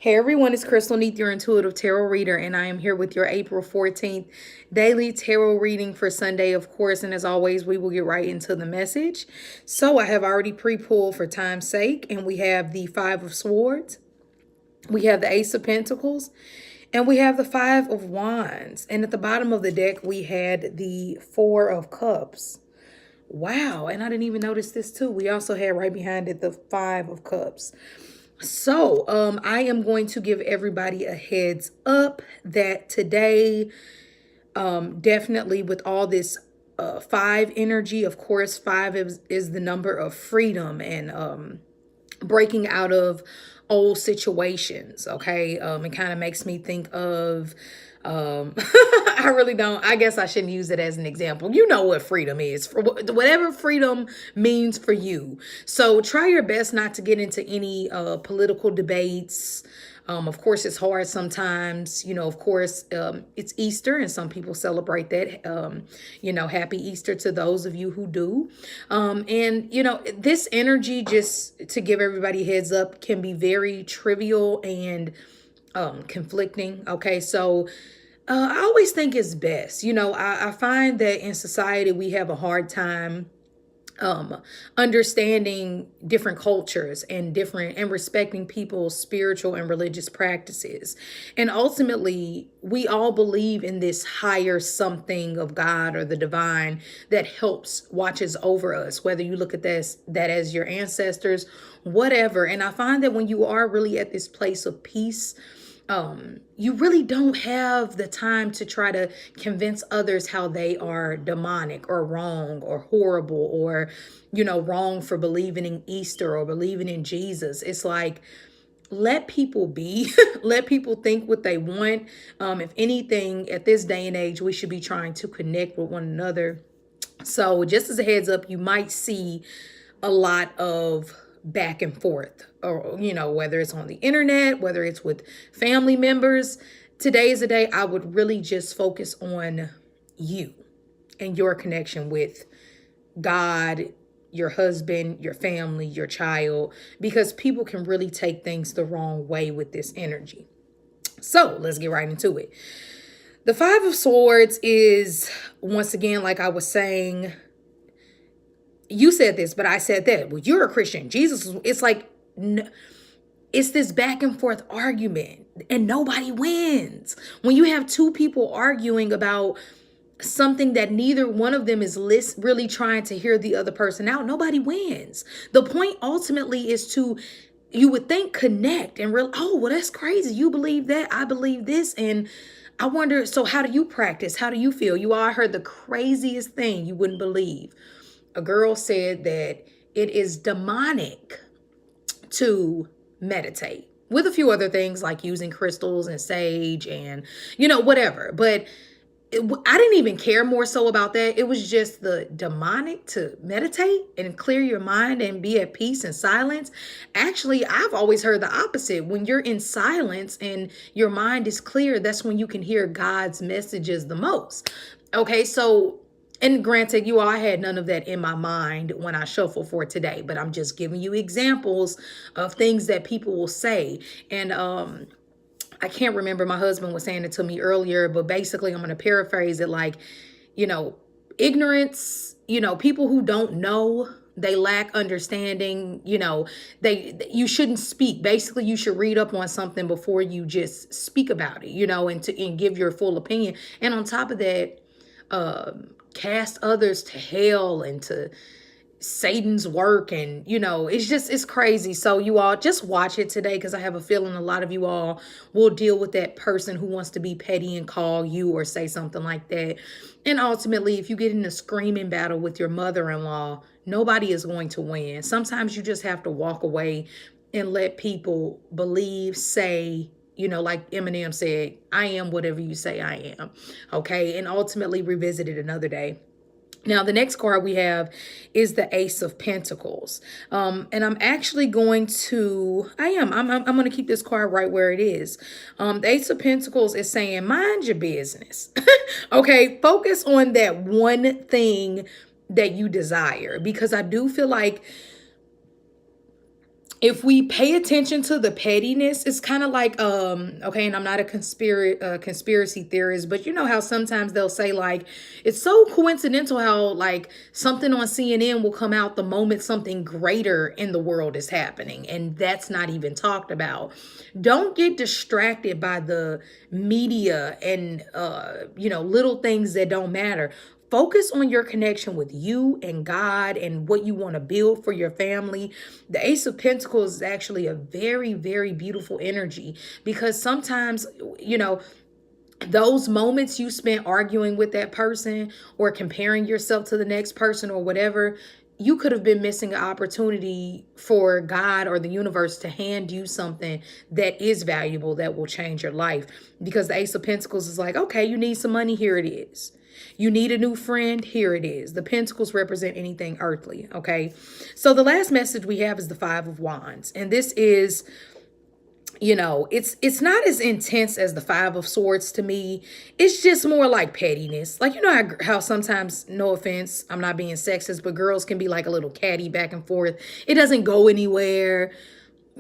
Hey everyone, it's Crystal Neath, your intuitive tarot reader, and I am here with your April 14th daily tarot reading for Sunday, of course. And as always, we will get right into the message. So I have already pre-pulled for time's sake, and we have the Five of Swords, we have the Ace of Pentacles, and we have the Five of Wands. And at the bottom of the deck, we had the Four of Cups. Wow, and I didn't even notice this too. We also had right behind it the Five of Cups. So, I am going to give everybody a heads up that today, definitely with all this five energy, of course, five is the number of freedom and breaking out of old situations. Okay. It kind of makes me think of I really don't. I guess I shouldn't use it as an example. You know what freedom is, for whatever freedom means for you. So try your best not to get into any political debates. Of course, it's hard sometimes. Of course, it's Easter and some people celebrate that. Happy Easter to those of you who do. This energy, just to give everybody heads up, can be very trivial and conflicting. Okay, so I always think it's best. I find that in society we have a hard time understanding different cultures and respecting people's spiritual and religious practices. And ultimately, we all believe in this higher something of God or the divine that helps, watches over us, whether you look at that as your ancestors, whatever. And I find that when you are really at this place of peace, you really don't have the time to try to convince others how they are demonic or wrong or horrible or, wrong for believing in Easter or believing in Jesus. It's like, let people be, let people think what they want. If anything, at this day and age, we should be trying to connect with one another. So just as a heads up, you might see a lot of back and forth, or whether it's on the internet, whether it's with family members. Today is a day I would really just focus on you and your connection with God, your husband, your family, your child, because people can really take things the wrong way with this energy. So let's get right into it. The Five of Swords is, once again, like I was saying, you said this, but I said that. Well, you're a Christian. Jesus, it's like, it's this back and forth argument and nobody wins. When you have two people arguing about something that neither one of them is really trying to hear the other person out, nobody wins. The point ultimately is to, you would think, connect and real. Oh, well, that's crazy. You believe that. I believe this. And I wonder, so how do you practice? How do you feel? You all heard the craziest thing you wouldn't believe. A girl said that it is demonic to meditate, with a few other things like using crystals and sage and, whatever. But I didn't even care more so about that. It was just the demonic to meditate and clear your mind and be at peace and silence. Actually, I've always heard the opposite. When you're in silence and your mind is clear, that's when you can hear God's messages the most. Okay, so, and granted, I had none of that in my mind when I shuffle for today, but I'm just giving you examples of things that people will say. And I can't remember, my husband was saying it to me earlier, but basically I'm going to paraphrase it like, ignorance, people who don't know, they lack understanding, you shouldn't speak. Basically, you should read up on something before you just speak about it, and give your full opinion. And on top of that, cast others to hell and to Satan's work, and it's crazy. So you all just watch it today, because I have a feeling a lot of you all will deal with that person who wants to be petty and call you or say something like that. And ultimately, if you get in a screaming battle with your mother-in-law, nobody is going to win. Sometimes you just have to walk away and let people believe, say, like Eminem said, I am whatever you say I am. Okay. And ultimately revisit it another day. Now, the next card we have is the Ace of Pentacles. And I'm actually going to, I'm going to keep this card right where it is. The Ace of Pentacles is saying, mind your business. Okay. Focus on that one thing that you desire, because I do feel like if we pay attention to the pettiness, it's kind of like okay, and I'm not a conspiracy theorist, but you know how sometimes they'll say like it's so coincidental how like something on CNN will come out the moment something greater in the world is happening, and that's not even talked about. Don't get distracted by the media and little things that don't matter. Focus on your connection with you and God and what you want to build for your family. The Ace of Pentacles is actually a very, very beautiful energy, because sometimes, those moments you spent arguing with that person or comparing yourself to the next person or whatever, you could have been missing an opportunity for God or the universe to hand you something that is valuable, that will change your life. Because the Ace of Pentacles is like, okay, you need some money, here it is. You need a new friend, here it is. The Pentacles represent anything earthly, okay? So the last message we have is the Five of Wands. And this is, it's not as intense as the Five of Swords to me. It's just more like pettiness. Like, how sometimes, no offense, I'm not being sexist, but girls can be like a little catty back and forth. It doesn't go anywhere.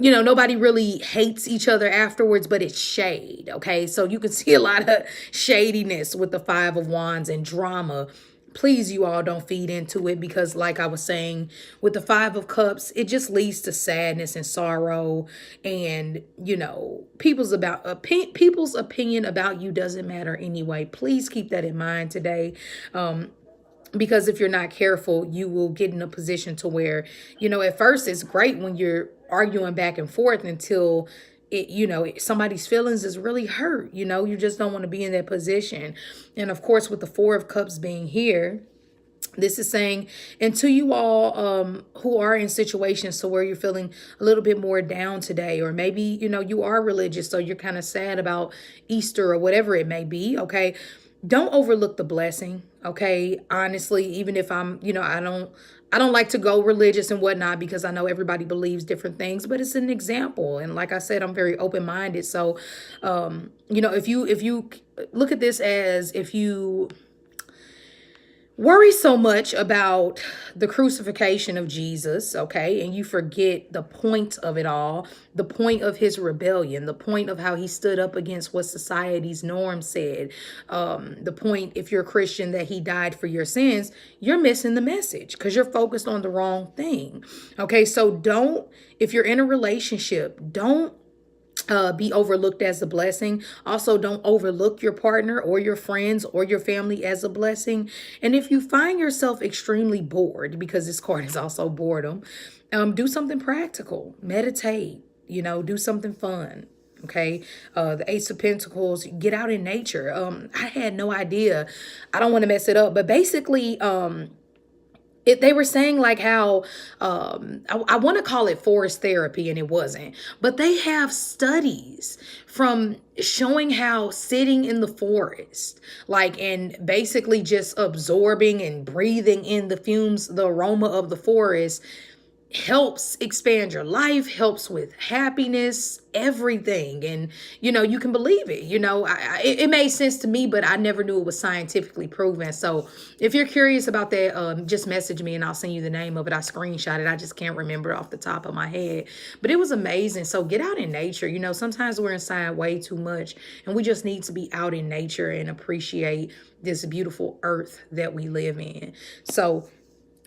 Nobody really hates each other afterwards, but it's shade, okay? So you can see a lot of shadiness with the Five of Wands and drama. Please, you all don't feed into it, because like I was saying, with the Five of Cups, it just leads to sadness and sorrow. And, people's opinion about you doesn't matter anyway. Please keep that in mind today. Because if you're not careful, you will get in a position to where, at first it's great when you're arguing back and forth until somebody's feelings is really hurt. You just don't want to be in that position. And of course, with the Four of Cups being here, this is saying, and to you all who are in situations to where you're feeling a little bit more down today, or maybe, you are religious, so you're kind of sad about Easter or whatever it may be, okay? Don't overlook the blessing, okay? Honestly, even if I'm, I don't like to go religious and whatnot, because I know everybody believes different things, but it's an example. And like I said, I'm very open-minded. So, if you look at this as, if you worry so much about the crucifixion of Jesus, okay, and you forget the point of it all, the point of his rebellion, the point of how he stood up against what society's norm said, the point, if you're a Christian, that he died for your sins, you're missing the message because you're focused on the wrong thing, okay? So if you're in a relationship, don't be overlooked as a blessing. Also, don't overlook your partner or your friends or your family as a blessing. And if you find yourself extremely bored, because this card is also boredom, do something practical. Meditate, do something fun. Okay. The Ace of Pentacles, get out in nature. I had no idea. I don't want to mess it up, but basically, they were saying like how, I want to call it forest therapy, and it wasn't, but they have studies from showing how sitting in the forest, like, and basically just absorbing and breathing in the fumes, the aroma of the forest, helps expand your life, helps with happiness, everything. And you can believe it. It made sense to me, but I never knew it was scientifically proven. So if you're curious about that, just message me and I'll send you the name of it. I screenshot it. I just can't remember off the top of my head, but it was amazing. So get out in nature. Sometimes we're inside way too much, and we just need to be out in nature and appreciate this beautiful earth that we live in. So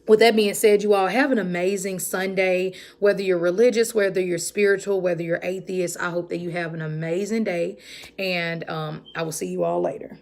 with that being said, you all have an amazing Sunday. Whether you're religious, whether you're spiritual, whether you're atheist, I hope that you have an amazing day. And I will see you all later.